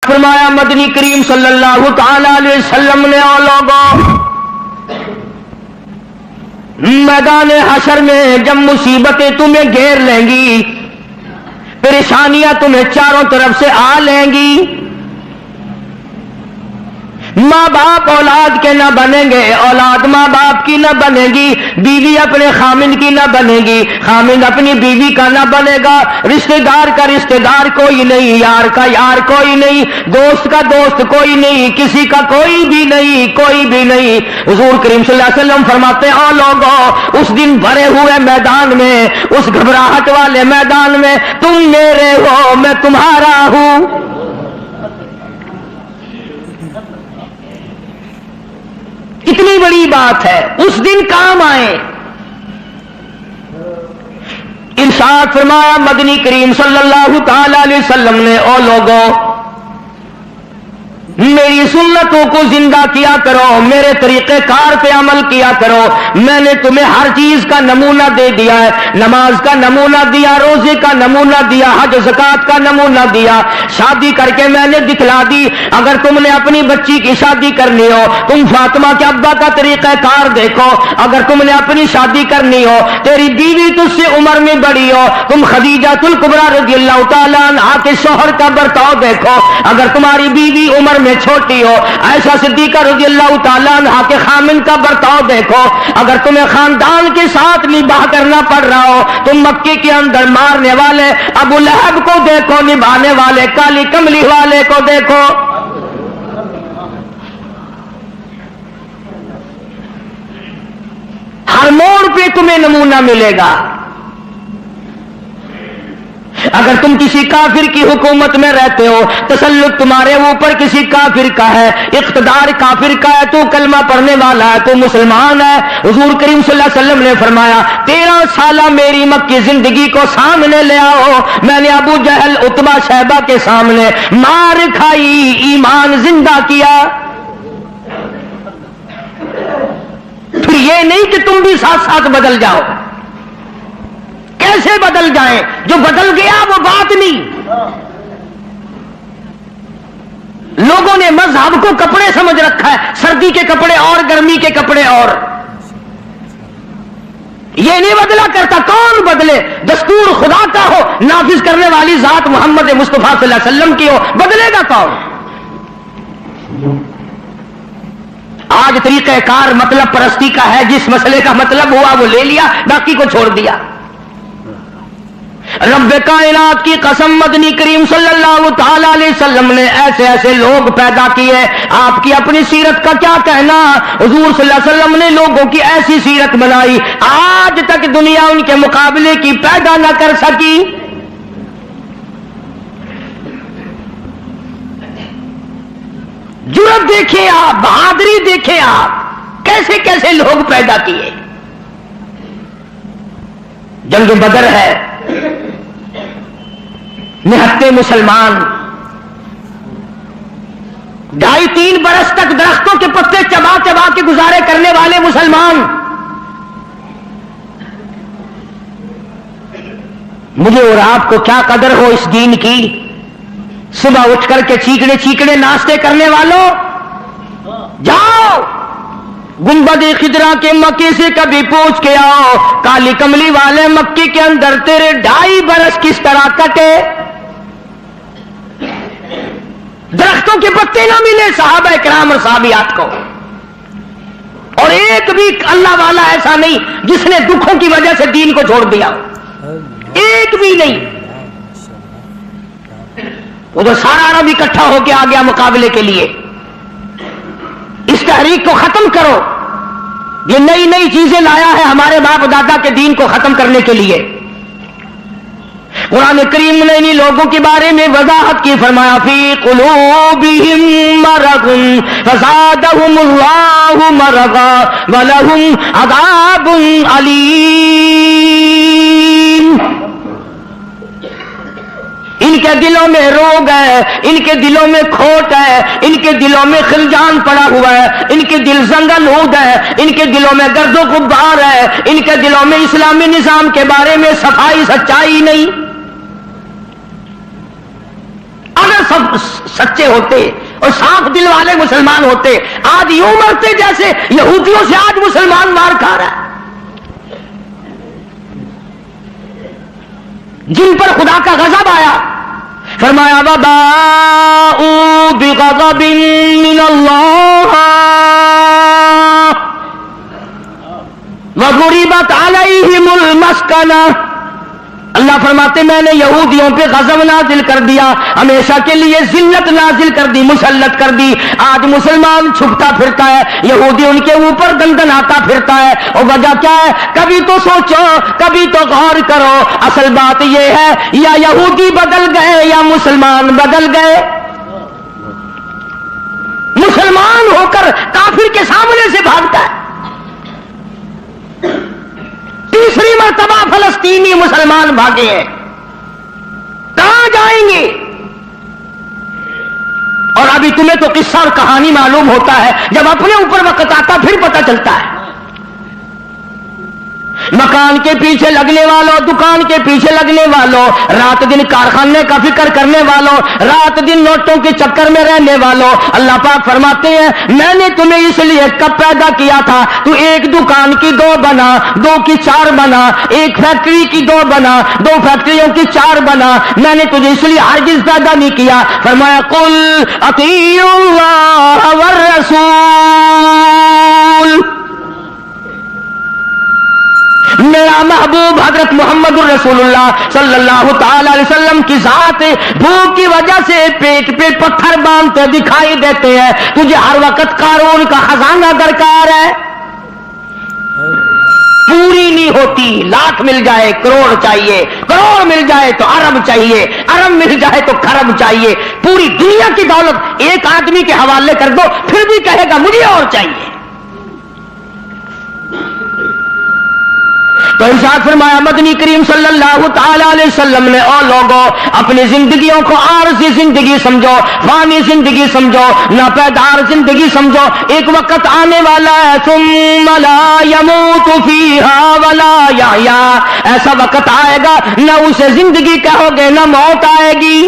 فرمایا مدنی کریم صلی اللہ تعالی علیہ وسلم نے او لوگوں میدان حشر میں جب مصیبتیں تمہیں گھیر لیں گی، پریشانیاں تمہیں چاروں طرف سے آ لیں گی، ماں باپ اولاد کے نہ بنیں گے، اولاد ماں باپ کی نہ بنے گی، بیوی اپنے خامند کی نہ بنے گی، خامند اپنی بیوی کا نہ بنے گا، رشتہ دار کا رشتہ دار کوئی نہیں، یار کا یار کوئی نہیں، دوست کا دوست کوئی نہیں، کسی کا کوئی بھی نہیں، کوئی بھی نہیں۔ حضور کریم صلی اللہ علیہ وسلم فرماتے ہیں او لوگوں اس دن بھرے ہوئے میدان میں، اس گھبراہٹ والے میدان میں تم میرے ہو میں تمہارا ہوں۔ اتنی بڑی بات ہے، اس دن کام آئے۔ ارشاد فرمایا مدنی کریم صلی اللہ تعالی علیہ وسلم نے او لوگوں میری سنتوں کو زندہ کیا کرو، میرے طریقہ کار پہ عمل کیا کرو، میں نے تمہیں ہر چیز کا نمونہ دے دیا ہے، نماز کا نمونہ دیا، روزے کا نمونہ دیا، حج زکات کا نمونہ دیا، شادی کر کے میں نے دکھلا دی۔ اگر تم نے اپنی بچی کی شادی کرنی ہو تم فاطمہ کے ابا کا طریقہ کار دیکھو، اگر تم نے اپنی شادی کرنی ہو تیری بیوی تجھ سے عمر میں بڑی ہو تم خدیجہ الکبریٰ رضی اللہ تعالیٰ عنہا کے شوہر کا برتاؤ دیکھو، اگر تمہاری بیوی عمر میں چھوٹی ہو عائشہ صدیقہ رضی اللہ تعالیٰ عنہا کے خامن کا برتاؤ دیکھو، اگر تمہیں خاندان کے ساتھ نباہ کرنا پڑ رہا ہو تم مکے کے اندر مارنے والے ابو لہب کو دیکھو، نبھانے والے کالی کملی والے کو دیکھو۔ ہر موڑ پہ تمہیں نمونہ ملے گا۔ اگر تم کسی کافر کی حکومت میں رہتے ہو، تسلط تمہارے اوپر کسی کافر کا ہے، اقتدار کافر کا ہے، تو کلمہ پڑھنے والا ہے، تو مسلمان ہے، حضور کریم صلی اللہ علیہ وسلم نے فرمایا 13 سالہ میری مکی زندگی کو سامنے لے آؤ، میں نے ابو جہل عتبہ شیبہ کے سامنے مار کھائی، ایمان زندہ کیا۔ پھر یہ نہیں کہ تم بھی ساتھ ساتھ بدل جاؤ، کیسے بدل جائیں؟ جو بدل گیا وہ بات نہیں۔ لوگوں نے مذہب کو کپڑے سمجھ رکھا ہے، سردی کے کپڑے اور گرمی کے کپڑے اور، یہ نہیں بدلا کرتا۔ کون بدلے؟ دستور خدا کا ہو، نافذ کرنے والی ذات محمد مصطفیٰ صلی اللہ علیہ وسلم کی ہو، بدلے گا کون؟ آج طریقہ کار مطلب پرستی کا ہے، جس مسئلے کا مطلب ہوا وہ لے لیا، باقی کو چھوڑ دیا۔ رب کائنات کی قسم مدنی کریم صلی اللہ تعالی علیہ وسلم نے ایسے ایسے لوگ پیدا کیے، آپ کی اپنی سیرت کا کیا کہنا؟ حضور صلی اللہ علیہ وسلم نے لوگوں کی ایسی سیرت بنائی آج تک دنیا ان کے مقابلے کی پیدا نہ کر سکی۔ جرأت دیکھیں آپ، بہادری دیکھیں آپ، کیسے کیسے لوگ پیدا کیے۔ جنگ بدر ہے، نہتے مسلمان 2.5-3 برس تک درختوں کے پتے چبا چبا کے گزارے کرنے والے مسلمان۔ مجھے اور آپ کو کیا قدر ہو اس دین کی، صبح اٹھ کر کے چیکڑے چیکڑے ناشتے کرنے والوں، جاؤ گنبد خضرا کے مکے سے کبھی پوچھ کے آؤ، کالی کملی والے مکے کے اندر تیرے 2.5 برس کس طرح کٹے؟ درختوں کے پتے نہ ملے صحابہ کرام اور صحابیات کو، اور ایک بھی اللہ والا ایسا نہیں جس نے دکھوں کی وجہ سے دین کو چھوڑ دیا، ایک بھی نہیں۔ وہ تو سارا عرب اکٹھا ہو کے آ گیا مقابلے کے لیے۔ اس تحریک کو ختم کرو، یہ نئی نئی چیزیں لایا ہے ہمارے باپ دادا کے دین کو ختم کرنے کے لیے۔ قرآن کریم نے انہی لوگوں کے بارے میں وضاحت کی، فرمایا فی قلوبہم مرض فزادہم اللہ مرضا ولہم عذاب علیم۔ ان کے دلوں میں روگ ہے، ان کے دلوں میں کھوٹ ہے، ان کے دلوں میں خلجان پڑا ہوا ہے، ان کے دل زنگلود ہے، ان کے دلوں میں گرد و غبار ہے، ان کے دلوں میں اسلامی نظام کے بارے میں صفائی سچائی نہیں۔ اگر سب سچے ہوتے اور صاف دل والے مسلمان ہوتے، آج یوں مرتے جیسے یہودیوں سے آج مسلمان مار کھا رہا ہے، جن پر خدا کا غضب آیا۔ فرمایا وباءوا بغضب من اللہ وضربت علیہم المسکنہ، اللہ فرماتے میں نے یہودیوں پہ غضب نازل کر دیا، ہمیشہ کے لیے ذلت نازل کر دی، مسلط کر دی۔ آج مسلمان چھپتا پھرتا ہے، یہودی ان کے اوپر دندناتا پھرتا ہے، اور وجہ کیا ہے؟ کبھی تو سوچو، کبھی تو غور کرو، اصل بات یہ ہے یا یہودی بدل گئے یا مسلمان بدل گئے۔ مسلمان ہو کر کافر کے سامنے سے بھاگتا ہے، تیسری مرتبہ فلسطینی مسلمان بھاگے ہیں، کہاں جائیں گے؟ اور ابھی تمہیں تو قصہ اور کہانی معلوم ہوتا ہے، جب اپنے اوپر وقت آتا پھر پتہ چلتا ہے۔ مکان کے پیچھے لگنے والوں، دکان کے پیچھے لگنے والوں، رات دن کارخانے کا فکر کرنے والوں، رات دن نوٹوں کے چکر میں رہنے والوں، اللہ پاک فرماتے ہیں میں نے تمہیں اس لیے کب پیدا کیا تھا، تو ایک دکان کی 2 بنا، 2 کی 4 بنا، ایک فیکٹری کی 2 بنا، 2 فیکٹریوں کی 4 بنا، میں نے تجھے اس لیے ہرگز پیدا نہیں کیا۔ فرمایا قل اطیعوا اللہ والرسول، میرا محبوب حضرت محمد الرسول اللہ صلی اللہ تعالی علیہ وسلم کی ذات بھوک کی وجہ سے پیٹ پہ پتھر باندھتے دکھائی دیتے ہیں، تجھے ہر وقت قارون کا خزانہ درکار ہے، پوری نہیں ہوتی، لاکھ مل جائے کروڑ چاہیے، کروڑ مل جائے تو ارب چاہیے، ارب مل جائے تو کھرب چاہیے، پوری دنیا کی دولت ایک آدمی کے حوالے کر دو پھر بھی کہے گا مجھے اور چاہیے۔ تو ارشاد فرمایا مدنی کریم صلی اللہ تعالی علیہ وسلم نے، او لوگوں اپنی زندگیوں کو عارضی زندگی سمجھو، فانی زندگی سمجھو، ناپیدار زندگی سمجھو، ایک وقت آنے والا ہے ثم لا يموت فيها ولا يحيا، ایسا وقت آئے گا نہ اسے زندگی کہو گے نہ موت آئے گی۔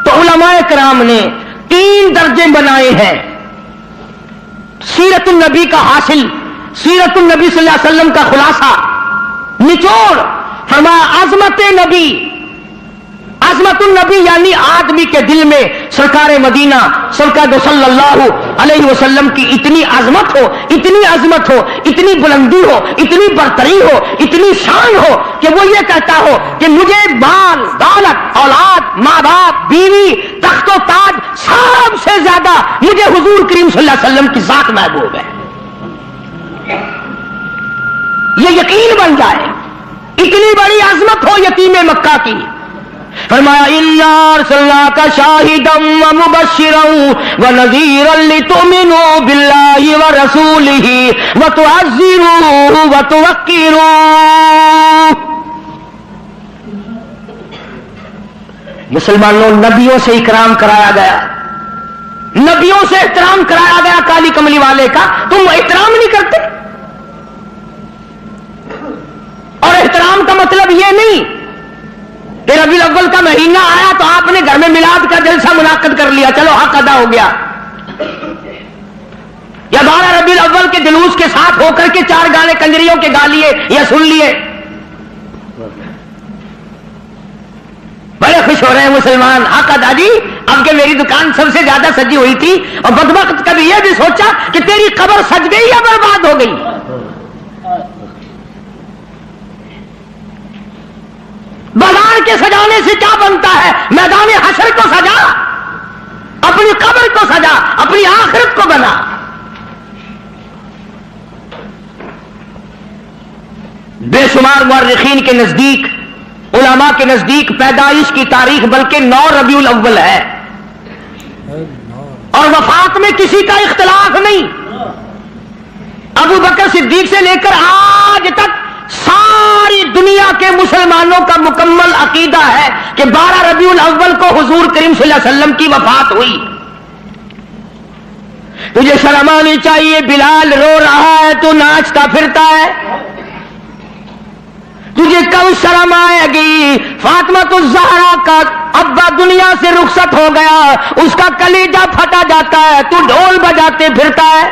تو علماء کرام نے 3 درجے بنائے ہیں سیرت النبی کا حاصل، سیرت النبی صلی اللہ علیہ وسلم کا خلاصہ، نچوڑ۔ فرمایا عظمت نبی، عظمت النبی یعنی آدمی کے دل میں سرکار مدینہ سرکار صلی اللہ علیہ وسلم کی اتنی عظمت ہو، اتنی عظمت ہو، اتنی بلندی ہو، اتنی برتری ہو، اتنی شان ہو کہ وہ یہ کہتا ہو کہ مجھے مال دولت اولاد ماں باپ بیوی تخت و تاج سب سے زیادہ مجھے حضور کریم صلی اللہ علیہ وسلم کی ذات محبوب ہے، یہ یقین بن جائے، اتنی بڑی عظمت ہو یتیم مکہ کی۔ فرمایا اِنَّا أَرْسَلْنَاكَ شَاهِدًا وَمُبَشِّرًا وَنَذِيرًا لِتُؤْمِنُوا بِاللَّهِ وَرَسُولِهِ وَتُعَزِّرُوهُ وَتُوَقِّرُوهُ۔ مسلمانوں نبیوں سے اکرام کرایا گیا، نبیوں سے احترام کرایا گیا، کالی کملی والے کا تم احترام نہیں کرتے۔ اور احترام کا مطلب یہ نہیں کہ ربیع الاول کا مہینہ آیا تو آپ نے گھر میں میلاد کا جلسہ منعقد کر لیا، چلو حق ادا ہو گیا، یا 12 ربیع الاول کے جلوس کے ساتھ ہو کر کے 4 گانے کنجریوں کے گا لیے یا سن لیے۔ بڑے خوش ہو رہے ہیں مسلمان، حق ادا جی، اب کہ میری دکان سب سے زیادہ سجی ہوئی تھی، اور بدبخت کبھی یہ بھی سوچا کہ تیری قبر سج گئی یا برباد ہو گئی۔ بازار کے سجانے سے کیا بنتا ہے؟ میدان حشر کو سجا، اپنی قبر کو سجا، اپنی آخرت کو بنا۔ بے شمار مورخین کے نزدیک، علماء کے نزدیک پیدائش کی تاریخ بلکہ 9 ربیع الاول ہے، اور وفات میں کسی کا اختلاف نہیں۔ ابو بکر صدیق سے لے کر آج تک ساری دنیا کے مسلمانوں کا مکمل عقیدہ ہے کہ 12 ربیع الاول کو حضور کریم صلی اللہ علیہ وسلم کی وفات ہوئی۔ تجھے شرم آنی چاہیے، بلال رو رہا ہے تو ناچتا پھرتا ہے، تجھے کب شرم آئے گی؟ فاطمہ الزہرا کا ابا دنیا سے رخصت ہو گیا، اس کا کلیجہ پھٹا جاتا ہے، تو ڈھول بجاتے پھرتا ہے۔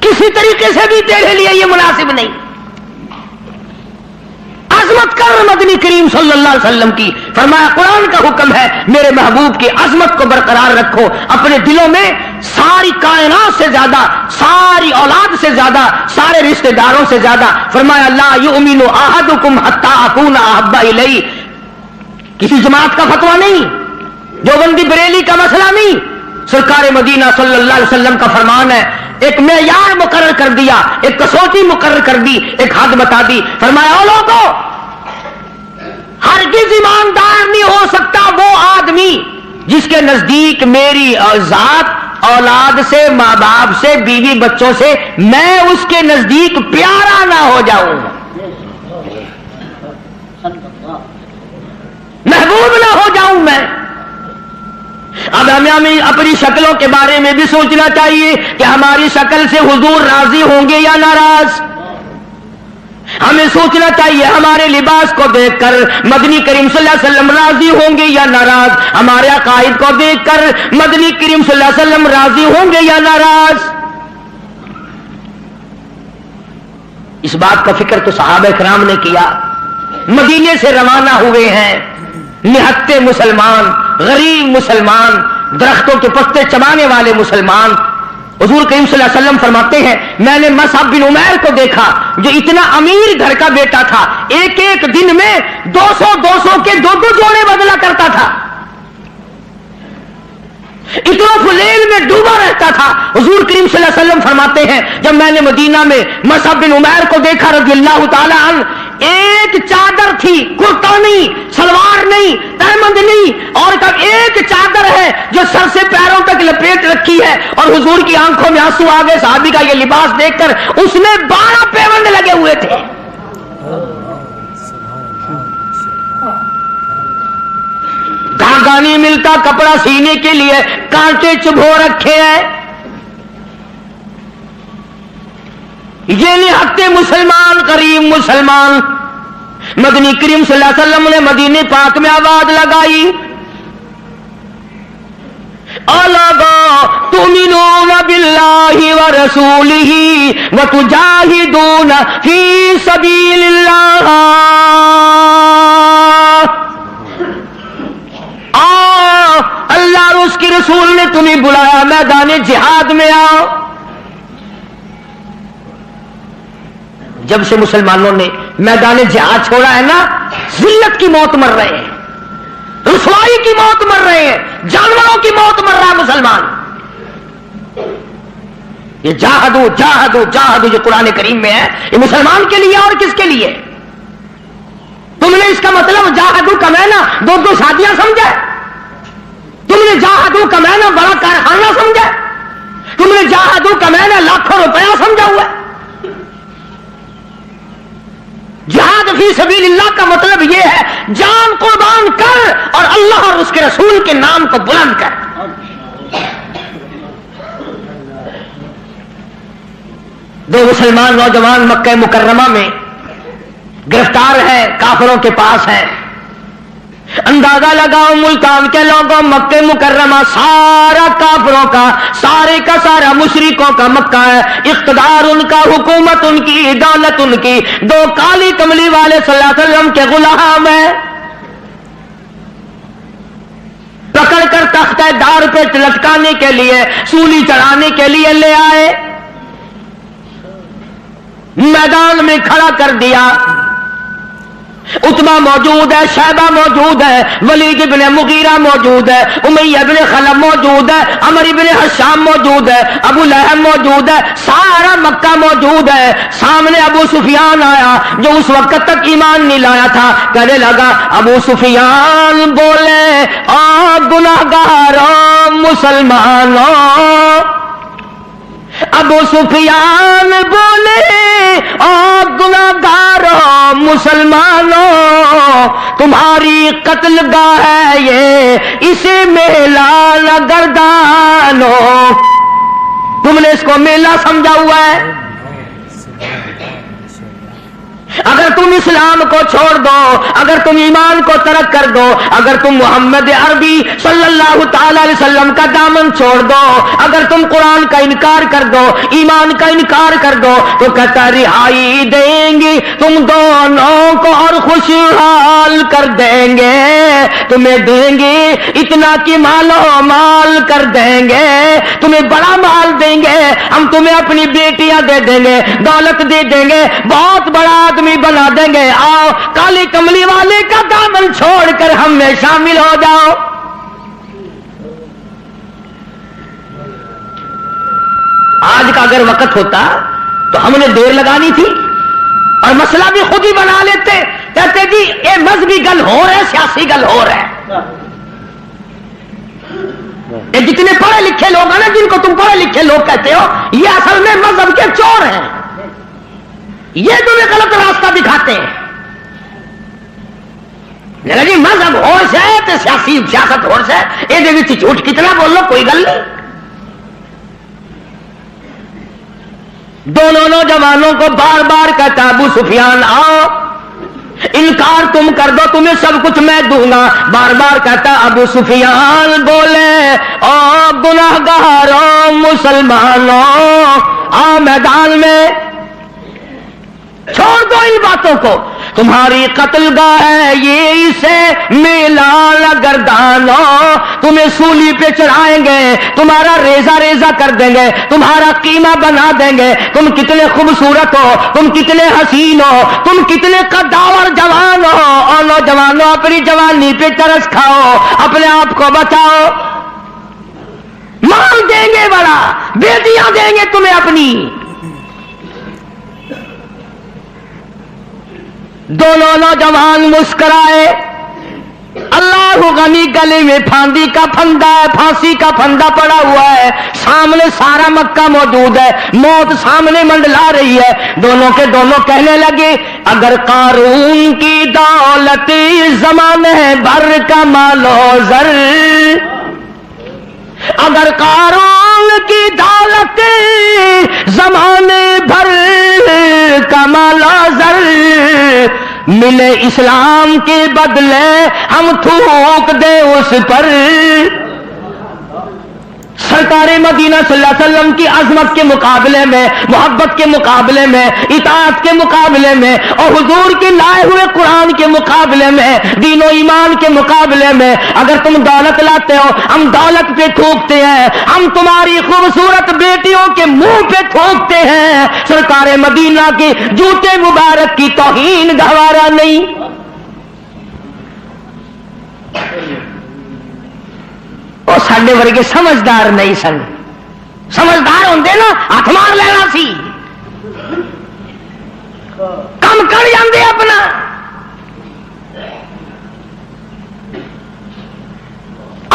کسی طریقے سے بھی تیرے لیے یہ مناسب نہیں۔ عظمت کر مدنی کریم صلی اللہ علیہ وسلم کی، فرمایا قرآن کا حکم ہے میرے محبوب کی عظمت کو برقرار رکھو اپنے دلوں میں، ساری کائنات سے زیادہ، ساری اولاد سے زیادہ، سارے رشتہ داروں سے زیادہ۔ فرمایا لا یؤمن احدکم حتی اکون احب الیہ، کسی جماعت کا فتویٰ نہیں، دیوبندی بریلی کا مسئلہ نہیں، سرکار مدینہ صلی اللہ علیہ وسلم کا فرمان ہے۔ ایک معیار مقرر کر دیا، ایک کسوٹی مقرر کر دی، ایک حد بتا دی، فرمایا او لوگوں، ہرگز ایماندار نہیں ہو سکتا وہ آدمی جس کے نزدیک میری ذات، اولاد سے، ماں باپ سے، بیوی بچوں سے میں اس کے نزدیک پیارا نہ ہو جاؤں، محبوب نہ ہو جاؤں میں۔ اب ہمیں اپنی شکلوں کے بارے میں بھی سوچنا چاہیے کہ ہماری شکل سے حضور راضی ہوں گے یا ناراض۔ ہمیں سوچنا چاہیے ہمارے لباس کو دیکھ کر مدنی کریم صلی اللہ علیہ وسلم راضی ہوں گے یا ناراض، ہمارے عقائد کو دیکھ کر مدنی کریم صلی اللہ علیہ وسلم راضی ہوں گے یا ناراض۔ اس بات کا فکر تو صحابہ کرام نے کیا، مدینے سے روانہ ہوئے ہیں نہتے مسلمان، غریب مسلمان، درختوں کے پتے چبانے والے مسلمان۔ حضور کریم صلی اللہ علیہ وسلم فرماتے ہیں میں نے مصعب بن عمیر کو دیکھا جو اتنا امیر گھر کا بیٹا تھا، ایک ایک دن میں 200 کے دو جوڑے بدلا کرتا تھا، اتنا فلیل میں ڈوبا رہتا تھا۔ حضور کریم صلی اللہ علیہ وسلم فرماتے ہیں جب میں نے مدینہ میں مصعب بن عمیر کو دیکھا رضی اللہ تعالی عنہ، ایک چادر تھی، کرتا نہیں، سلوار نہیں، تہمند نہیں، اور کب ایک چادر ہے جو سر سے پیروں تک لپیٹ رکھی ہے، اور حضور کی آنکھوں میں آنسو آ گئے صحابی کا یہ لباس دیکھ کر، اس میں 12 پیوند لگے ہوئے تھے۔ دھاگا نہیں ملتا کپڑا سینے کے لیے، کانٹے چبھو رکھے ہیں۔ یہ نہتے مسلمان، غریب مسلمان۔ مدنی کریم صلی اللہ علیہ وسلم نے مدینے پاک میں آواز لگائی، اَلَا تُؤْمِنُونَ بِاللَّهِ وَرَسُولِهِ وَتُجَاهِدُونَ فِي سَبِيلِ اللَّهِ، اللہ اور اس کے رسول نے تمہیں بلایا، میدان جہاد میں آؤ۔ جب سے مسلمانوں نے میدان جہاد چھوڑا ہے نا، ذلت کی موت مر رہے ہیں، رسوائی کی موت مر رہے ہیں، جانوروں کی موت مر رہا ہے مسلمان۔ یہ جاہدو جاہدو جاہدو جو قرآن کریم میں ہے، یہ مسلمان کے لیے اور کس کے لیے؟ تم نے اس کا مطلب جاہدو کا معنی دو شادیاں سمجھا؟ تم نے جاہدو کا معنی بڑا کارخانہ سمجھا؟ تم نے جاہدو کا معنی لاکھوں روپیہ سمجھا ہوا ہے؟ جہاد فی سبیل اللہ کا مطلب یہ ہے جان قربان کر اور اللہ اور اس کے رسول کے نام کو بلند کر۔ دو مسلمان نوجوان مکہ مکرمہ میں گرفتار ہیں، کافروں کے پاس ہیں۔ اندازہ لگاؤ ملتان کے لوگوں، مکہ مکرمہ سارا کافروں کا، سارے کا سارا مشرکوں کا مکہ ہے، اقتدار ان کا، حکومت ان کی، دولت ان کی، دو کالی کملی والے صلی اللہ علیہ وسلم کے غلام ہیں، پکڑ کر تختہ دار پہ لٹکانے کے لیے، سولی چڑھانے کے لیے لے آئے، میدان میں کھڑا کر دیا۔ عتبہ موجود ہے، شیبہ موجود ہے، ولید ابن مغیرہ موجود ہے، امیہ ابن خلف موجود ہے، عمر ابن حشام موجود ہے، ابو لہب موجود ہے، سارا مکہ موجود ہے۔ سامنے ابو سفیان آیا جو اس وقت تک ایمان نہیں لایا تھا، کہنے لگا ابو سفیان بولے آ گناہگاروں مسلمانوں، ابو سفیان بولے او گناہگاروں مسلمانوں، تمہاری قتل گاہ ہے یہ، اسے میلہ نہ گردانو۔ تم نے اس کو میلہ سمجھا ہوا ہے، اگر تم اسلام کو چھوڑ دو، اگر تم ایمان کو ترک کر دو، اگر تم محمد عربی صلی اللہ تعالی علیہ وسلم کا دامن چھوڑ دو، اگر تم قرآن کا انکار کر دو، ایمان کا انکار کر دو، تو کہتا رہائی دیں گے تم دونوں کو اور خوشحال کر دیں گے، تمہیں دیں گے اتنا کہ مالو مال کر دیں گے، تمہیں بڑا مال دیں گے، ہم تمہیں اپنی بیٹیاں دے دیں گے، دولت دے دیں گے، بہت بڑا آدمی بنا دیں گے، آؤ کالی کملی والے کا دامن چھوڑ کر ہم میں شامل ہو جاؤ۔ آج کا اگر وقت ہوتا تو ہم نے دیر لگانی تھی اور مسئلہ بھی خود ہی بنا لیتے، کہتے جی یہ مذہبی گل ہو رہا ہے، سیاسی گل ہو رہا ہے۔ یہ جتنے پڑھے لکھے لوگ ہیں نا، جن کو تم پڑھے لکھے لوگ کہتے ہو، یہ اصل میں مذہب کے چور ہیں، یہ تمہیں غلط راستہ دکھاتے ہیں۔ جی مذہب ہوش ہے تو سیاست ہوش ہے، یہ جھوٹ کتنا بول لو کوئی گل نہیں۔ دونوں نوجوانوں کو بار بار کہتا ابو سفیان آؤ، انکار تم کر دو تمہیں سب کچھ میں دوں گا، بار بار کہتا ابو سفیان بولے او گناہ گاروں مسلمانوں آؤ میدان میں، چھوڑ دو ان باتوں کو، تمہاری قتل گاہ ہے یہ اسے میلان گردانوں، تمہیں سولی پہ چڑھائیں گے، تمہارا ریزہ ریزہ کر دیں گے، تمہارا قیمہ بنا دیں گے، تم کتنے خوبصورت ہو، تم کتنے حسین ہو، تم کتنے قداور جوان ہو، اور نوجوانوں اپنی جوانی پہ ترس کھاؤ، اپنے آپ کو بچاؤ، مال دیں گے بڑا، بیٹیاں دیں گے تمہیں اپنی۔ دونوں نوجوان مسکرائے، اللہ غنی گلے میں پھاندی کا پھندا ہے، پھانسی کا پھندا پڑا ہوا ہے، سامنے سارا مکہ موجود ہے، موت سامنے منڈلا رہی ہے، دونوں کے دونوں کہنے لگے اگر قارون کی دولت زمانے بھر کا مال و زر، اگر قارون کی دولت زمانے بھر کا مال و زر ملے اسلام کے بدلے ہم تھوک دے اس پر، سرکار مدینہ صلی اللہ علیہ وسلم کی عظمت کے مقابلے میں، محبت کے مقابلے میں، اطاعت کے مقابلے میں، اور حضور کے لائے ہوئے قرآن کے مقابلے میں، دین و ایمان کے مقابلے میں اگر تم دولت لاتے ہو ہم دولت پہ تھوکتے ہیں، ہم تمہاری خوبصورت بیٹیوں کے منہ پہ تھوکتے ہیں، سرکار مدینہ کے جوتے مبارک کی توہین گوارا نہیں۔ وہ ساڈے ورگے سمجھدار نہیں سن، سمجھدار ہوندے نا ہاتھ مار لینا سی، کم کر جاندے اپنا۔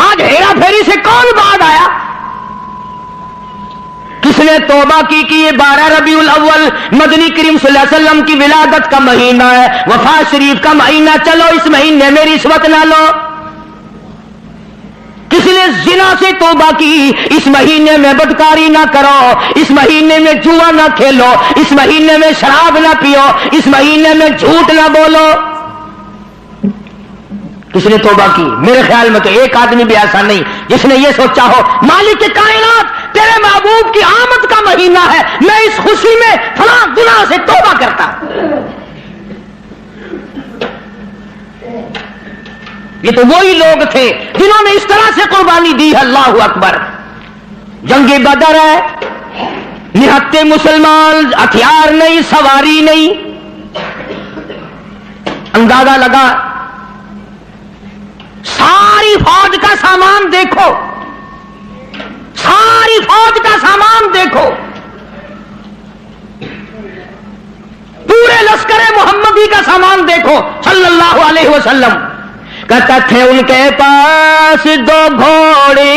آج ہیرا پھیری سے کون بعد آیا؟ کس نے توبہ کی کہ یہ 12 ربیع الاول مدنی کریم صلی اللہ علیہ وسلم کی ولادت کا مہینہ ہے، وفات شریف کا مہینہ، چلو اس مہینے میں رشوت نہ لو۔ کس نے زنا سے توبہ کی، اس مہینے میں بدکاری نہ کرو، اس مہینے میں جوا نہ کھیلو، اس مہینے میں شراب نہ پیو، اس مہینے میں جھوٹ نہ بولو۔ کس نے توبہ کی؟ میرے خیال میں تو ایک آدمی بھی ایسا نہیں جس نے یہ سوچا ہو مالک کائنات تیرے محبوب کی آمد کا مہینہ ہے، میں اس خوشی میں فلاں گناہ سے توبہ کرتا۔ یہ تو وہی لوگ تھے جنہوں نے اس طرح سے قربانی دی ہے۔ اللہ اکبر، جنگ بدر ہے، نہتے مسلمان، ہتھیار نہیں، سواری نہیں، اندازہ لگا ساری فوج کا سامان دیکھو، ساری فوج کا سامان دیکھو، پورے لشکر محمدی کا سامان دیکھو صلی اللہ علیہ وسلم۔ کہتا تھے ان کے پاس 2 گھوڑے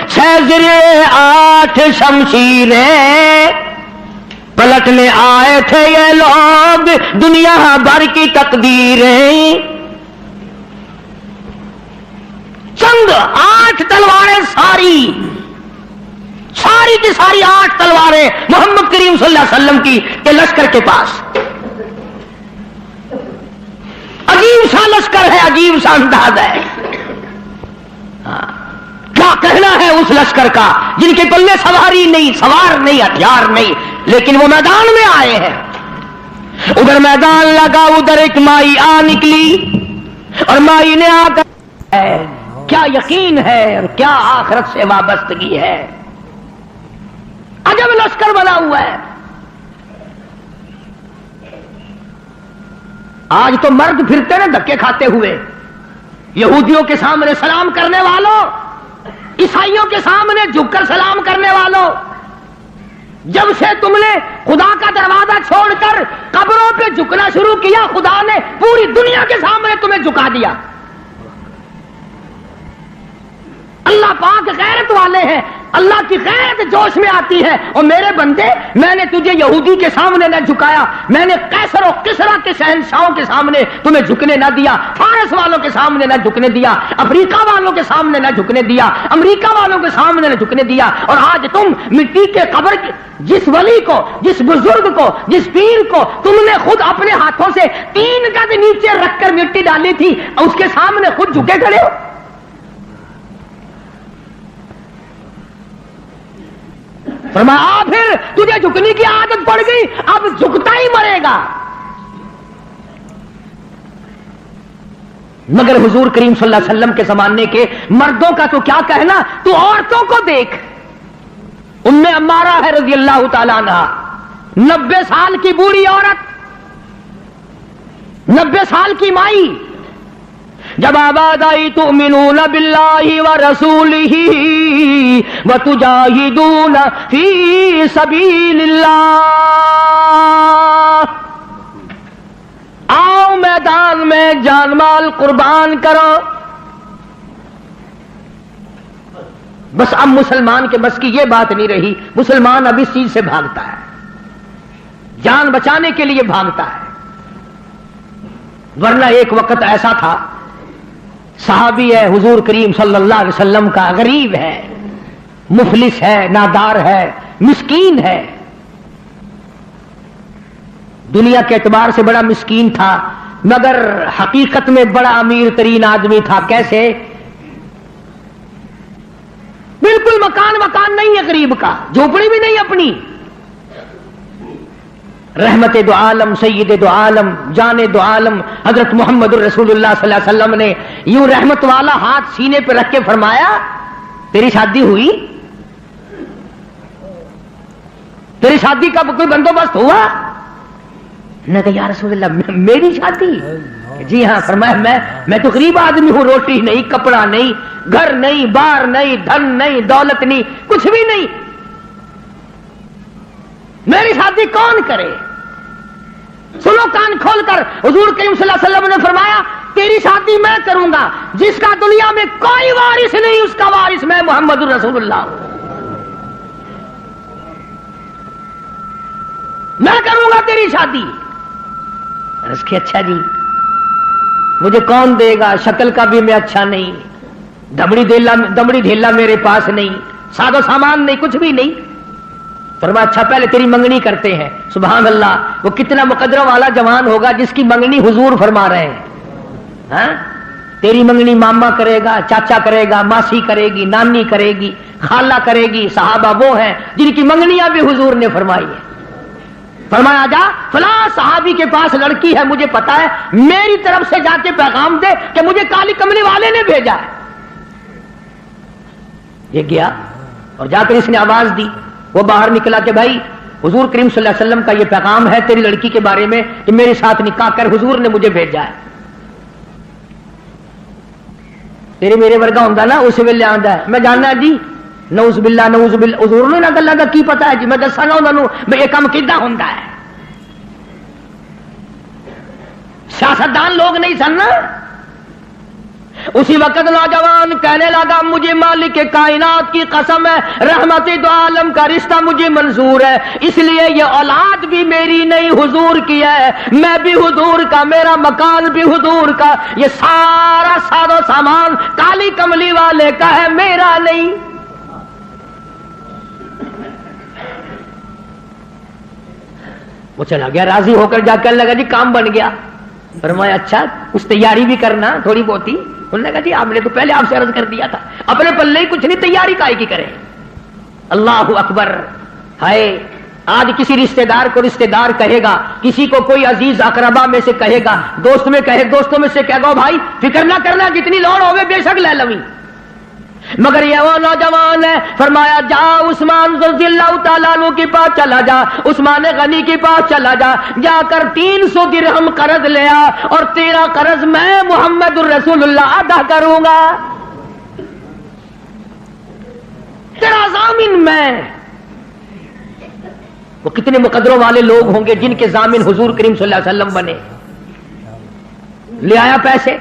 6 زرے 8 شمشیریں، پلٹنے آئے تھے یہ لوگ دنیا بھر کی تقدیریں، چند 8 تلواریں، ساری کی ساری 8 تلواریں محمد کریم صلی اللہ علیہ وسلم کی کے لشکر کے پاس۔ عجیب سا انداز ہے. کیا کہنا ہے اس لشکر کا جن کے پلے سواری نہیں، سوار نہیں، ہتھیار نہیں، لیکن وہ میدان میں آئے ہیں. ادھر میدان لگا، ادھر ایک مائی آ نکلی اور مائی نے آ کر کیا یقین ہے اور کیا آخرت سے وابستگی ہے. عجب لشکر بنا ہوا ہے. آج تو مرد پھرتے نا دھکے کھاتے ہوئے، یہودیوں کے سامنے سلام کرنے والوں، عیسائیوں کے سامنے جھک کر سلام کرنے والوں. جب سے تم نے خدا کا دروازہ چھوڑ کر قبروں پہ جھکنا شروع کیا، خدا نے پوری دنیا کے سامنے تمہیں جھکا دیا. اللہ پاک غیرت والے ہیں، اللہ کی غیرت جوش میں آتی ہے. اور میرے بندے، میں نے تجھے یہودی کے سامنے نہ جھکایا، میں نے قیصر و کسریٰ کے شہنشاہوں کے سامنے تمہیں جھکنے نہ دیا، فارس والوں کے سامنے نہ جھکنے دیا، افریقہ والوں کے سامنے نہ جھکنے دیا، امریکہ والوں کے سامنے نہ جھکنے دیا. اور آج تم مٹی کے قبر جس ولی کو، جس بزرگ کو، جس پیر کو تم نے خود اپنے ہاتھوں سے 3 گز نیچے رکھ کر مٹی ڈالی تھی، اس کے سامنے خود جھکے کھڑے ہو. فرمایا پھر تجھے جھکنے کی عادت پڑ گئی، اب جھکتا ہی مرے گا. مگر حضور کریم صلی اللہ علیہ وسلم کے زمانے کے مردوں کا تو کیا کہنا، تو عورتوں کو دیکھ. ام عمارہ ہے رضی اللہ تعالیٰ عنہ، 90 سال کی بوڑھی عورت، 90 سال کی مائی. جب آواز آئی تؤمنون باللہ ورسولہ وتجاہدون فی سبیل اللہ، آؤ میدان میں جان مال قربان کرو. بس اب مسلمان کے بس کی یہ بات نہیں رہی، مسلمان اب اس چیز سے بھاگتا ہے، جان بچانے کے لیے بھاگتا ہے. ورنہ ایک وقت ایسا تھا، صحابی ہے حضور کریم صلی اللہ علیہ وسلم کا، غریب ہے، مفلس ہے، نادار ہے، مسکین ہے، دنیا کے اعتبار سے بڑا مسکین تھا، مگر حقیقت میں بڑا امیر ترین آدمی تھا. کیسے؟ بالکل مکان نہیں ہے غریب کا، جھوپڑی بھی نہیں اپنی. رحمت دو عالم، سید دو عالم، جان دو عالم حضرت محمد الرسول اللہ صلی اللہ علیہ وسلم نے یوں رحمت والا ہاتھ سینے پہ رکھ کے فرمایا، تیری شادی ہوئی؟ تیری شادی کا کوئی بندوبست ہوا؟ نے کہا یا رسول اللہ میری شادی؟ جی ہاں. فرمایا میں تو غریب آدمی ہوں، روٹی نہیں، کپڑا نہیں، گھر نہیں، بار نہیں، دھن نہیں، دولت نہیں، کچھ بھی نہیں، میری شادی کون کرے؟ سنو کان کھول کر، حضور کریم صلی اللہ علیہ وسلم نے فرمایا تیری شادی میں کروں گا، جس کا دنیا میں کوئی وارث نہیں اس کا وارث میں محمد الرسول اللہ ہوں. میں کروں گا تیری شادی. اس کی اچھا جی مجھے کون دے گا، شکل کا بھی میں اچھا نہیں، دمڑی ڈھیلا میرے پاس نہیں، سادہ سامان نہیں، کچھ بھی نہیں. فرمایا اچھا پہلے تیری منگنی کرتے ہیں. سبحان اللہ، وہ کتنا مقدرہ والا جوان ہوگا جس کی منگنی حضور فرما رہے ہیں. ہاں تیری منگنی ماما کرے گا، چاچا کرے گا، ماسی کرے گی، نانی کرے گی، خالہ کرے گی. صحابہ وہ ہیں جن کی منگنیاں بھی حضور نے فرمائی ہیں. فرمایا جا فلاں صحابی کے پاس لڑکی ہے، مجھے پتا ہے، میری طرف سے جا کے پیغام دے کہ مجھے کالی کملی والے نے بھیجا ہے. یہ گیا اور جا کر اس نے آواز دی. وہ باہر نکلا کہ بھائی حضور کریم صلی اللہ علیہ وسلم کا یہ پیغام ہے تیری لڑکی کے بارے میں کہ میرے ساتھ نکاح کر، حضور نے مجھے بھیجا ہے. تیرے میرے ورگا ہوں نا اس ویلے آندا ہے، میں جاننا جی نعوذ باللہ نعوذ باللہ. حضور نے نہ گلاں دا کی پتا ہے جی، میں دساں گا انہاں نوں بھئی یہ کام کیدا ہوندا ہے. سیاستدان لوگ نہیں سن. اسی وقت نوجوان کہنے لگا مجھے مالک کائنات کی قسم ہے، رحمت دو عالم کا رشتہ مجھے منظور ہے، اس لیے یہ اولاد بھی میری نہیں حضور کی ہے، میں بھی حضور کا، میرا مکان بھی حضور کا، یہ سارا سادہ سامان کالی کملی والے کا ہے، میرا نہیں. وہ چلا گیا راضی ہو کر، جا کر لگا جی کام بن گیا. فرمایا اچھا کچھ تیاری بھی کرنا تھوڑی بہت ہی. انہوں نے کہا جی آپ نے تو پہلے آپ سے عرض کر دیا تھا, اپنے پلے ہی کچھ نہیں, تیاری کائے کی کریں. اللہ اکبر. ہائے آج کسی رشتہ دار کو رشتہ دار کہے گا, کسی کو کوئی عزیز اقربا میں سے کہے گا, دوستوں میں سے کہے گا بھائی فکر نہ کرنا جتنی لوڑ ہوگی بے شک لے لویں, مگر یہ وہ نوجوان ہے. فرمایا جا عثمان رضی اللہ تعالیٰ عنہ کے پاس چلا جا, عثمان غنی کے پاس چلا جا, جا کر 300 درہم قرض لیا اور تیرا قرض میں محمد الرسول اللہ ادا کروں گا, تیرا ضامن میں. وہ کتنے مقدروں والے لوگ ہوں گے جن کے ضامن حضور کریم صلی اللہ علیہ وسلم بنے. لے آیا پیسے,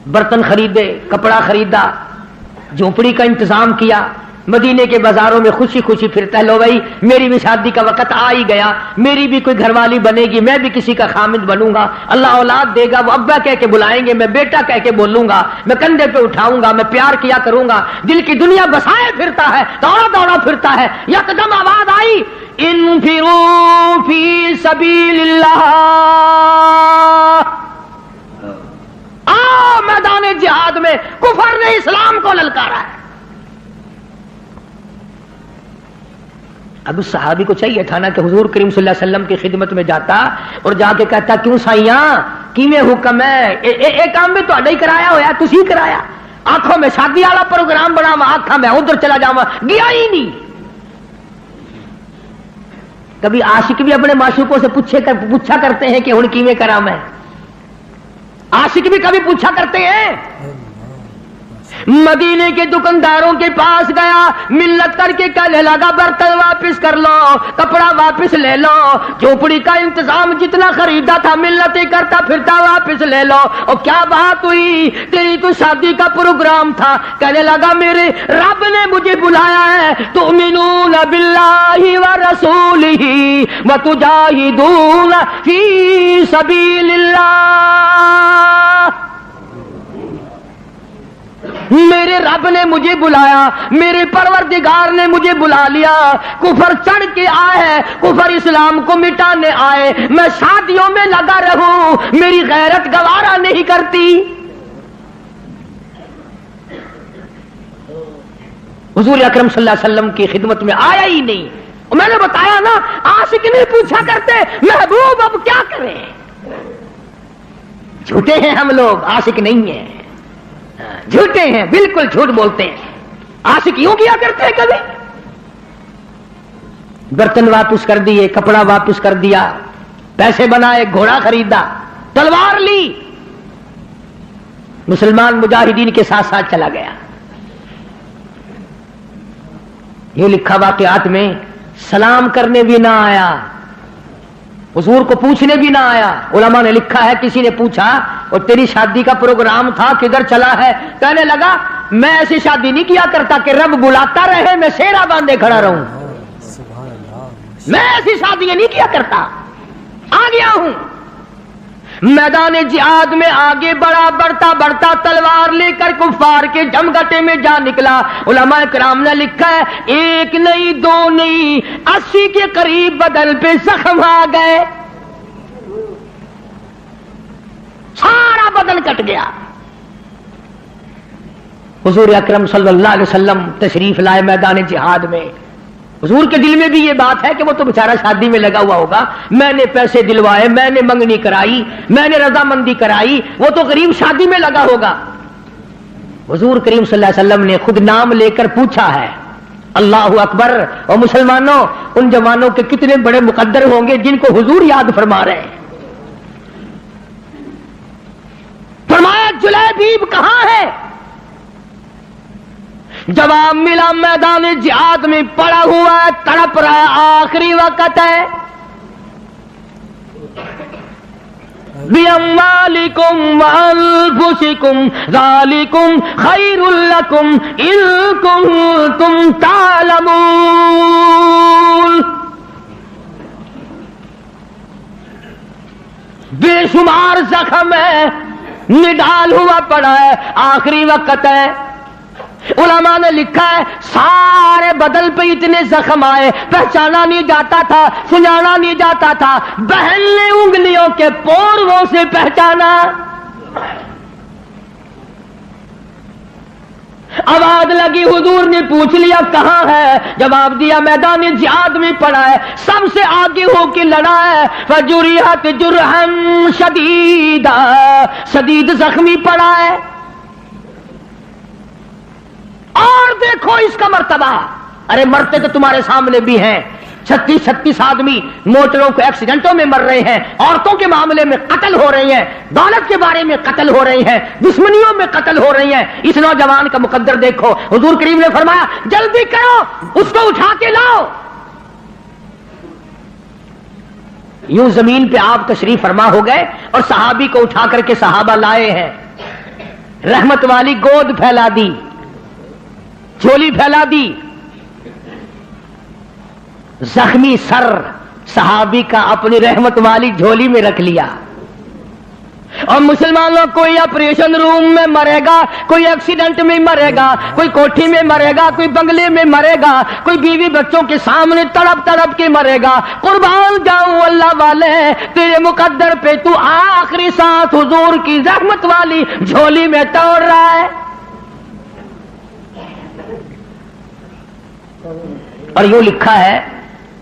برتن خریدے, کپڑا خریدا, جھونپڑی کا انتظام کیا, مدینے کے بازاروں میں خوشی خوشی پھرتا ہے. لو بھائی میری بھی شادی کا وقت آ ہی گیا, میری بھی کوئی گھر والی بنے گی, میں بھی کسی کا خامد بنوں گا, اللہ اولاد دے گا, وہ ابا کہہ کے بلائیں گے, میں بیٹا کہہ کے بولوں گا, میں کندھے پہ اٹھاؤں گا, میں پیار کیا کروں گا. دل کی دنیا بسائے پھرتا ہے, دوڑا دوڑا پھرتا ہے. یکدم آواز آئی انفروا فی سبیل اللہ, آؤ میدان جہاد میں. کفر نے اسلام کو للکارا ہے. اب اس صحابی کو چاہیے تھا نا کہ حضور کریم صلی اللہ علیہ وسلم کی خدمت میں جاتا اور جا کے کہتا کیوں سائیاں کیویں حکم ہے, ایک کام میں تو ہی کرایا ہوا, تسی کرایا. آنکھوں میں شادی والا پروگرام بنا ہوا, آنکھاں میں ادھر چلا جاؤں, گیا ہی نہیں. کبھی عاشق بھی اپنے معشوقوں سے پوچھا کرتے ہیں کہ ہن کیویں کراں میں. عاشق بھی کبھی پوچھا کرتے ہیں. مدینے کے دکانداروں کے پاس گیا, ملت کر کے کہنے لگا برتن واپس کر لو, کپڑا واپس لے لو, جھونپڑی کا انتظام جتنا خریدا تھا ملت کرتا پھرتا واپس لے لو. اور کیا بات ہوئی, تیری تو شادی کا پروگرام تھا. کہنے لگا میرے رب نے مجھے بلایا ہے, تؤمنون باللہ ورسولہ وتجاہدون فی سبیل اللہ. میرے رب نے مجھے بلایا, میرے پروردگار نے مجھے بلا لیا. کفر چڑھ کے آئے, کفر اسلام کو مٹانے آئے, میں شادیوں میں لگا رہوں, میری غیرت گوارا نہیں کرتی. حضور اکرم صلی اللہ علیہ وسلم کی خدمت میں آیا ہی نہیں. میں نے بتایا نا عاشق نہیں پوچھا کرتے محبوب اب کیا کریں. جھوٹے ہیں ہم لوگ, عاشق نہیں ہیں, جھوٹے ہیں, بالکل جھوٹ بولتے ہیں. عاشق یوں کیا کرتے ہیں کبھی. برتن واپس کر دیے, کپڑا واپس کر دیا, پیسے بنائے, گھوڑا خریدا, تلوار لی, مسلمان مجاہدین کے ساتھ ساتھ چلا گیا. یہ لکھا واقعات میں سلام کرنے بھی نہ آیا, حضور کو پوچھنے بھی نہ آیا. علماء نے لکھا ہے کسی نے پوچھا اور تیری شادی کا پروگرام تھا کدھر چلا ہے, کہنے لگا میں ایسی شادی نہیں کیا کرتا کہ رب بلاتا رہے میں سیرا باندھے کھڑا رہوں, میں ایسی شادیاں نہیں کیا کرتا. آ گیا ہوں میدان جہاد میں, آگے بڑھتا تلوار لے کر کفار کے جمگٹے میں جا نکلا. علماء کرام نے لکھا ہے ایک نہیں دو نہیں 80 کے قریب بدن پہ زخم آ گئے, سارا بدن کٹ گیا. حضور اکرم صلی اللہ علیہ وسلم تشریف لائے میدان جہاد میں. حضور کے دل میں بھی یہ بات ہے کہ وہ تو بیچارہ شادی میں لگا ہوا ہوگا, میں نے پیسے دلوائے, میں نے منگنی کرائی, میں نے رضامندی کرائی, وہ تو غریب شادی میں لگا ہوگا. حضور کریم صلی اللہ علیہ وسلم نے خود نام لے کر پوچھا ہے. اللہ اکبر. اور مسلمانوں ان جوانوں کے کتنے بڑے مقدر ہوں گے جن کو حضور یاد فرما رہے ہیں. فرمایا جلیبیب کہاں ہے؟ جواب ملا میدان جہاد میں پڑا ہوا ہے, تڑپ رہا ہے, آخری وقت ہے. بِأَمْوَالِكُمْ وَأَنفُسِكُمْ ذَلِكُمْ خَيْرٌ لَكُمْ إِن كُنتُمْ تَعْلَمُونَ. بے شمار زخم ہے, نڈال ہوا پڑا ہے, آخری وقت ہے. علماء نے لکھا ہے سارے بدن پہ اتنے زخم آئے، پہچانا نہیں جاتا تھا، سنانا نہیں جاتا تھا، بہن نے انگلیوں کے پوروں سے پہچانا۔ آواز لگی، حضور نے پوچھ لیا کہاں ہے؟ جواب دیا میدان جہاد میں پڑا ہے، سب سے آگے ہو کے لڑا ہے۔ فجرحت جرحا شدیدا، شدید زخمی پڑا ہے۔ اور دیکھو اس کا مرتبہ، ارے مرتے تو تمہارے سامنے بھی ہیں، 36 آدمی موٹروں کو ایکسیڈنٹوں میں مر رہے ہیں، عورتوں کے معاملے میں قتل ہو رہی ہیں، دولت کے بارے میں قتل ہو رہی ہیں، دشمنیوں میں قتل ہو رہی ہیں۔ اس نوجوان کا مقدر دیکھو، حضور کریم نے فرمایا جلدی کرو، اس کو اٹھا کے لاؤ۔ یوں زمین پہ آپ تشریف فرما ہو گئے اور صحابی کو اٹھا کر کے صحابہ لائے ہیں۔ رحمت والی گود پھیلا دی، جھولی پھیلا دی، زخمی سر صحابی کا اپنی رحمت والی جھولی میں رکھ لیا۔ اور مسلمانوں کوئی آپریشن روم میں مرے گا، کوئی ایکسیڈنٹ میں مرے گا، کوئی کوٹھی میں مرے گا، کوئی بنگلے میں مرے گا، کوئی بیوی بچوں کے سامنے تڑپ تڑپ کے مرے گا۔ قربان جاؤں اللہ والے، تیرے مقدر پہ تو آخری سانس حضور کی رحمت والی جھولی میں توڑ رہا ہے۔ اور یوں لکھا ہے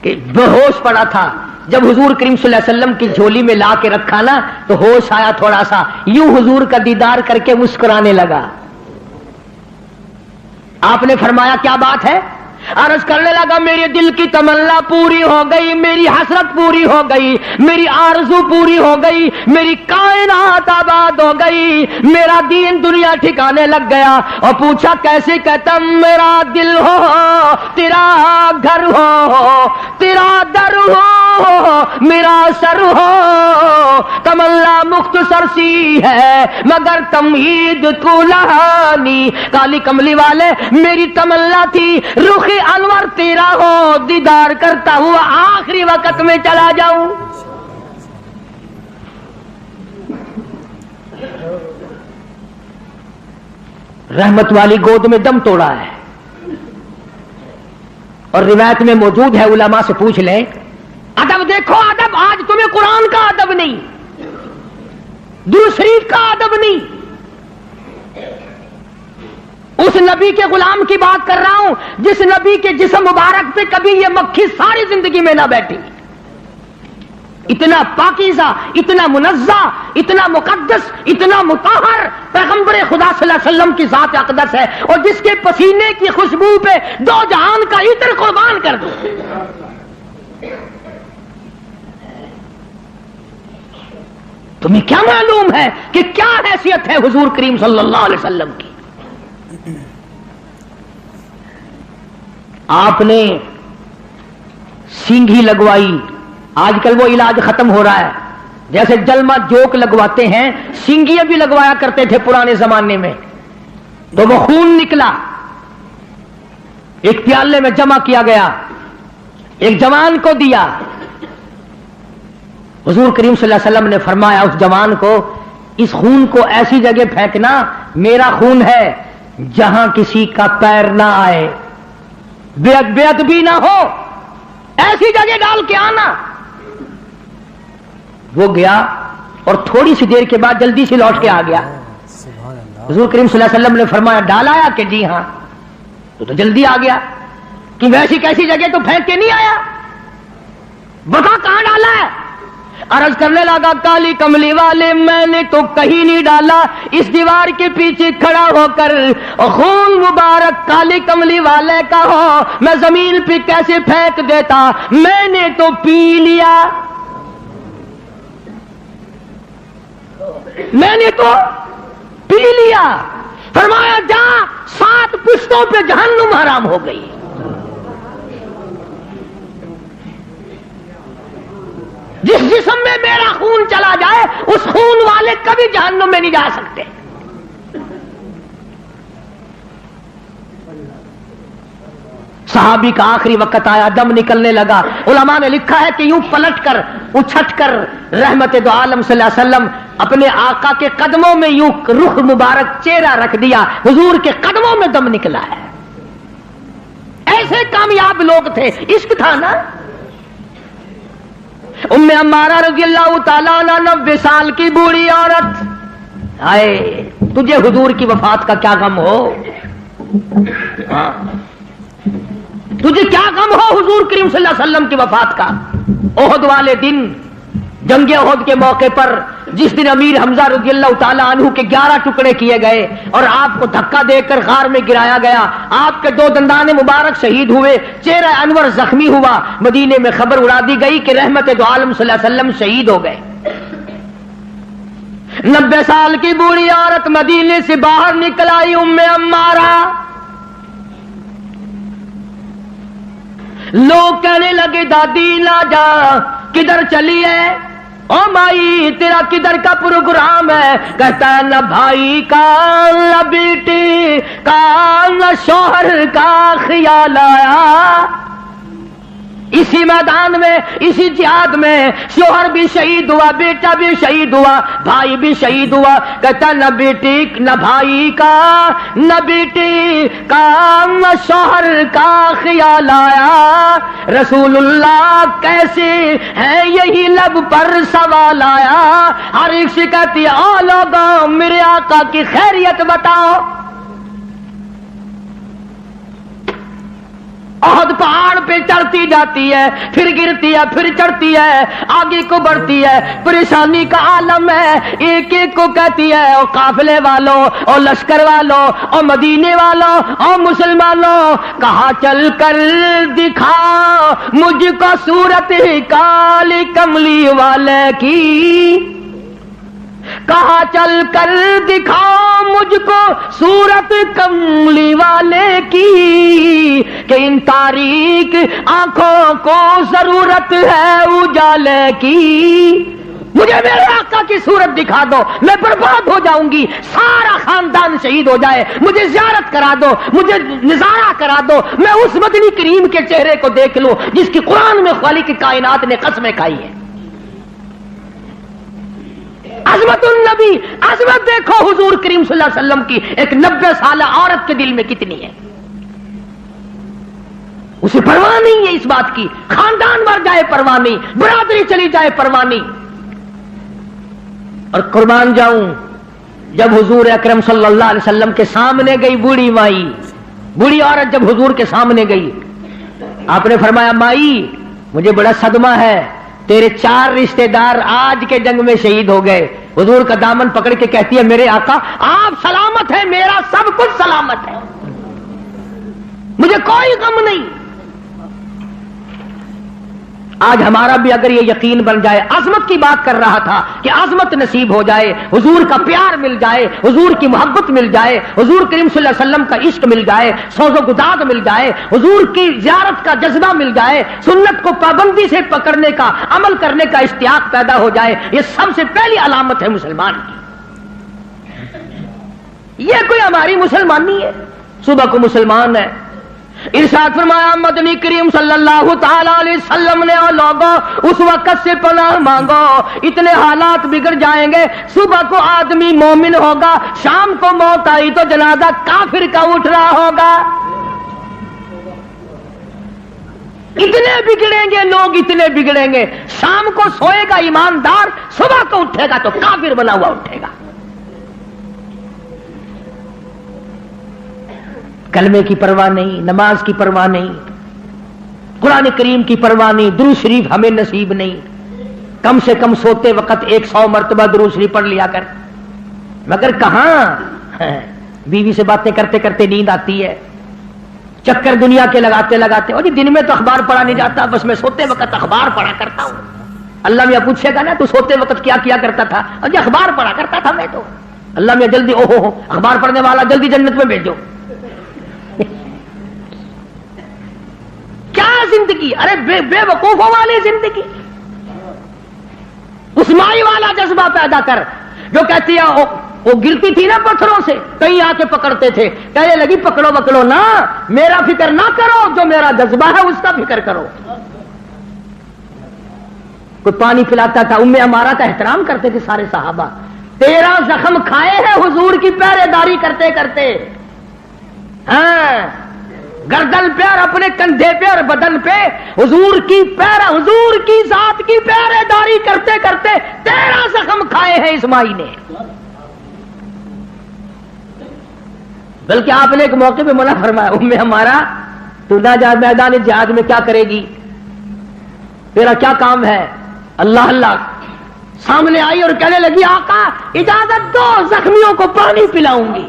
کہ بے ہوش پڑا تھا، جب حضور کریم صلی اللہ علیہ وسلم کی جھولی میں لا کے رکھا نا تو ہوش آیا تھوڑا سا، یوں حضور کا دیدار کر کے مسکرانے لگا۔ آپ نے فرمایا کیا بات ہے؟ عرض کرنے لگا میرے دل کی تمنا پوری ہو گئی، میری حسرت پوری ہو گئی، میری آرزو پوری ہو گئی، میری کائنات آباد ہو گئی، میرا دین دنیا ٹھکانے لگ گیا۔ اور پوچھا کیسے؟ کہتا میرا دل ہو تیرا گھر ہو، تیرا در ہو میرا سر ہو، تمنا مختصر سی ہے مگر تمہید طولانی۔ کالی کملی والے میری تمنا تھی رخ انور تیرا ہو، دیدار کرتا ہوا آخری وقت میں چلا جاؤں۔ رحمت والی گود میں دم توڑا ہے۔ اور روایت میں موجود ہے، علماء سے پوچھ لیں، ادب دیکھو، ادب آج تمہیں قرآن کا ادب نہیں، درود شریف کا ادب نہیں، اس نبی کے غلام کی بات کر رہا ہوں جس نبی کے جسم مبارک پہ کبھی یہ مکھی ساری زندگی میں نہ بیٹھی۔ اتنا پاکیزہ، اتنا منزہ، اتنا مقدس، اتنا مطہر پیغمبر خدا صلی اللہ علیہ وسلم کی ذات اقدس ہے، اور جس کے پسینے کی خوشبو پہ دو جہان کا عطر قربان کر دو۔ تمہیں کیا معلوم ہے کہ کیا حیثیت ہے حضور کریم صلی اللہ علیہ وسلم کی؟ آپ نے سینگھی لگوائی، آج کل وہ علاج ختم ہو رہا ہے، جیسے جلما جوک لگواتے ہیں، سینگیاں بھی لگوایا کرتے تھے پرانے زمانے میں، تو وہ خون نکلا، ایک پیالے میں جمع کیا گیا، ایک جوان کو دیا۔ حضور کریم صلی اللہ علیہ وسلم نے فرمایا اس جوان کو، اس خون کو ایسی جگہ پھینکنا میرا خون ہے جہاں کسی کا پیر نہ آئے، بے ادبی نہ ہو، ایسی جگہ ڈال کے آنا۔ وہ گیا اور تھوڑی سی دیر کے بعد جلدی سے لوٹ کے آ گیا۔ حضور کریم صلی اللہ علیہ وسلم نے فرمایا ڈال آیا کہ جی ہاں؟ تو جلدی آ گیا کہ ویسی کیسی جگہ تو پھینک کے نہیں آیا، بتا کہاں ڈالا ہے؟ عرض کرنے لگا کالی کملی والے میں نے تو کہیں نہیں ڈالا، اس دیوار کے پیچھے کھڑا ہو کر خون مبارک کالی کملی والے کا ہو میں زمین پہ کیسے پھینک دیتا، میں نے تو پی لیا، میں نے تو پی لیا۔ فرمایا جا 7 پشتوں پہ جہنم حرام ہو گئی۔ جس جسم میں میرا خون چلا جائے اس خون والے کبھی جہنم میں نہیں جا سکتے۔ صحابی کا آخری وقت آیا، دم نکلنے لگا. علماء نے لکھا ہے کہ یوں پلٹ کر اچھٹ کر رحمت دو عالم صلی اللہ علیہ وسلم اپنے آقا کے قدموں میں یوں رخ مبارک چہرہ رکھ دیا، حضور کے قدموں میں دم نکلا ہے. ایسے کامیاب لوگ تھے، عشق تھا نا. ام عمارہ رضی اللہ تعالیٰ عنہ 90 سال کی بوڑھی عورت، آئے تجھے حضور کی وفات کا کیا غم ہو؟ تجھے کیا غم ہو حضور کریم صلی اللہ علیہ وسلم کی وفات کا؟ احد والے دن، جنگ احد کے موقع پر جس دن امیر حمزہ رضی اللہ تعالیٰ عنہ کے 11 ٹکڑے کیے گئے اور آپ کو دھکا دے کر غار میں گرایا گیا، آپ کے 2 دندان مبارک شہید ہوئے، چہرہ انور زخمی ہوا، مدینے میں خبر اڑا دی گئی کہ رحمت دو عالم صلی اللہ علیہ وسلم شہید ہو گئے. 90 سال کی بوڑھی عورت مدینے سے باہر نکل آئی. ام عمارہ، لوگ کہنے لگے دادی نہ جا، کدھر چلی ہے؟ او مائی تیرا کدھر کا پروگرام ہے؟ کہتا ہے نہ بھائی کا، نہ بیٹی کا، نہ شوہر کا خیال آیا. اسی میدان میں، اسی جہاد میں شوہر بھی شہید ہوا، بیٹا بھی شہید ہوا، بھائی بھی شہید ہوا. کہتا نہ بیٹی، نہ بھائی کا، نہ بیٹی کا، نہ شوہر کا خیال آیا. رسول اللہ کیسے ہے یہی لب پر سوال آیا. ہر ایک سے کہتی ہے او لوگوں میرے آقا کی خیریت بتاؤ. احد پہاڑ پہ چڑھتی جاتی ہے، پھر گرتی ہے، پھر چڑھتی ہے، آگے کو بڑھتی ہے، پریشانی کا عالم ہے. ایک ایک کو کہتی ہے او قافلے والوں، او لشکر والوں، او مدینے والوں، او مسلمانوں، کہاں چل کر دکھا مجھ کو صورت کالی کملی والے کی. کہاں چل کر دکھاؤ مجھ کو صورت کملی والے کی، کہ ان تاریک آنکھوں کو ضرورت ہے اجالے کی. مجھے میرے آقا کی صورت دکھا دو، میں برباد ہو جاؤں گی، سارا خاندان شہید ہو جائے، مجھے زیارت کرا دو، مجھے نظارہ کرا دو، میں اس مدنی کریم کے چہرے کو دیکھ لوں جس کی قرآن میں خالق کائنات نے قسمیں کھائی ہیں. عظمت النبی، عظمت دیکھو حضور کریم صلی اللہ علیہ وسلم کی ایک 90 سالہ عورت کے دل میں کتنی ہے. اسے پرواہ نہیں ہے اس بات کی، خاندان مر جائے پرواہ نہیں، برادری چلی جائے پرواہ نہیں. اور قربان جاؤں جب حضور اکرم صلی اللہ علیہ وسلم کے سامنے گئی بوڑھی مائی، بوڑھی عورت جب حضور کے سامنے گئی، آپ نے فرمایا مائی مجھے بڑا صدمہ ہے، تیرے 4 رشتہ دار آج کے جنگ میں شہید ہو گئے. حضور کا دامن پکڑ کے کہتی ہے میرے آقا آپ سلامت ہیں، میرا سب کچھ سلامت ہے، مجھے کوئی غم نہیں. آج ہمارا بھی اگر یہ یقین بن جائے، عظمت کی بات کر رہا تھا کہ عظمت نصیب ہو جائے، حضور کا پیار مل جائے، حضور کی محبت مل جائے، حضور کریم صلی اللہ علیہ وسلم کا عشق مل جائے، سوز و گداز مل جائے، حضور کی زیارت کا جذبہ مل جائے، سنت کو پابندی سے پکڑنے کا، عمل کرنے کا اشتیاق پیدا ہو جائے، یہ سب سے پہلی علامت ہے مسلمان کی. یہ کوئی ہماری مسلمانی ہے، صبح کو مسلمان ہے. ارشاد فرمایا مدنی کریم صلی اللہ تعالی علیہ وسلم نے لوگوں اس وقت سے پناہ مانگو، اتنے حالات بگڑ جائیں گے. صبح کو آدمی مومن ہوگا، شام کو موت آئی تو جنازہ کافر کا اٹھ رہا ہوگا. اتنے بگڑیں گے لوگ، اتنے بگڑیں گے. شام کو سوئے گا ایماندار، صبح کو اٹھے گا تو کافر بنا ہوا اٹھے گا. کلمے کی پرواہ نہیں، نماز کی پرواہ نہیں، قرآن کریم کی پرواہ نہیں، درود شریف ہمیں نصیب نہیں. کم سے کم سوتے وقت 100 مرتبہ درود شریف پڑھ لیا کر. مگر کہاں بیوی سے باتیں کرتے کرتے نیند آتی ہے، چکر دنیا کے لگاتے لگاتے، اور دن میں تو اخبار پڑھا نہیں جاتا، بس میں سوتے وقت اخبار پڑھا کرتا ہوں. اللہ میاں پوچھے گا نا تو سوتے وقت کیا کیا کرتا تھا؟ اور جی اخبار پڑھا کرتا تھا میں تو. اللہ میاں جلدی اوہو اخبار پڑھنے والا جلدی جنت میں بھیجو. کیا زندگی، ارے بے وقوفوں والی زندگی. اس مائی والا جذبہ پیدا کر جو کہتی ہے وہ گرتی تھی نا پتھروں سے، کہیں آ کے پکڑتے تھے، کہنے لگی پکڑو بکڑو نہ، میرا فکر نہ کرو، جو میرا جذبہ ہے اس کا فکر کرو۔ کوئی پانی پلاتا تھا، ام عمارہ کا احترام کرتے تھے سارے صحابہ، 13 زخم کھائے ہیں حضور کی پہرے داری کرتے کرتے، ہاں گردن پہ اور اپنے کندھے پہ اور بدن پہ حضور کی حضور کی ذات کی پہرے داری کرتے کرتے 13 زخم کھائے ہیں اسماعیل نے۔ بلکہ آپ نے ایک موقع پہ منع فرمایا، ام ہمارا تو نہ جا میدان جہاد میں کیا کرے گی، تیرا کیا کام ہے؟ اللہ اللہ سامنے آئی اور کہنے لگی آقا اجازت دو، زخمیوں کو پانی پلاؤں گی۔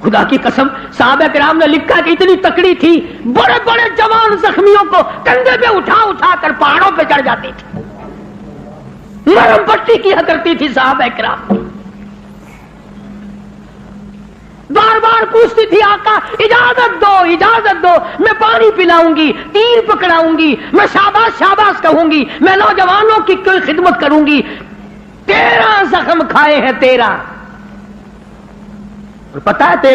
خدا کی قسم صحابہ کرام نے لکھا کہ اتنی تکڑی تھی، بڑے بڑے جوان زخمیوں کو کندھے پہ اٹھا اٹھا کر پہاڑوں پہ چڑھ جاتی تھی، مرم پٹی کیا کرتی تھی صحابہ کرام، بار بار پوچھتی تھی آقا اجازت دو اجازت دو، میں پانی پلاؤں گی، تیر پکڑاؤں گی، میں شاباش شاباش کہوں گی، میں نوجوانوں کی کوئی خدمت کروں گی۔ 13 زخم کھائے ہیں 13، اور پتا ہے 13